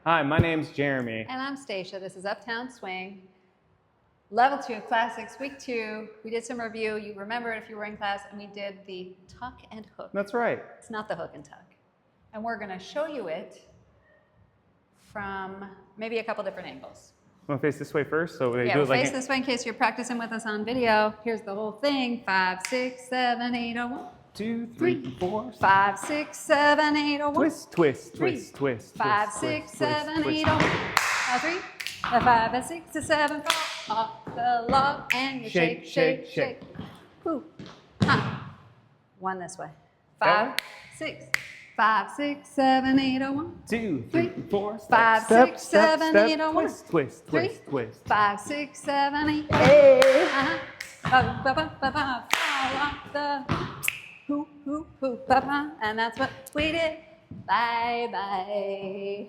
Hi, my name's Jeremy. And I'm Stacia. This is Uptown Swing. Level 2 Classics, week 2. We did some review. You remember it if you were in class, and we did the tuck and hook. That's right. It's not the hook and tuck. And we're going to show you it from maybe a couple different angles. Want to face this way first? So they do We'll it like face this way in case you're practicing with us on video. Here's the whole thing. 5, 6, 7, 8, 1. 2, 3, 4, 5, 6, 7, 8, 1. twist, twist, twist, twist. 5, 6, 7, 8, 1. 3, 5, and 6, and 7, fall off the log, and you shake, shake, shake. Ooh, ha. 1 this way. 5, 6, 5, 6, 7, 8, 1. 2, 3, 4, 5, 6, 7, 8, 1. twist, twist, twist, twist. 5, 6, 7, 8. Hey. Fall off the hoo, hoo, hoo, and that's what we did. Bye, bye.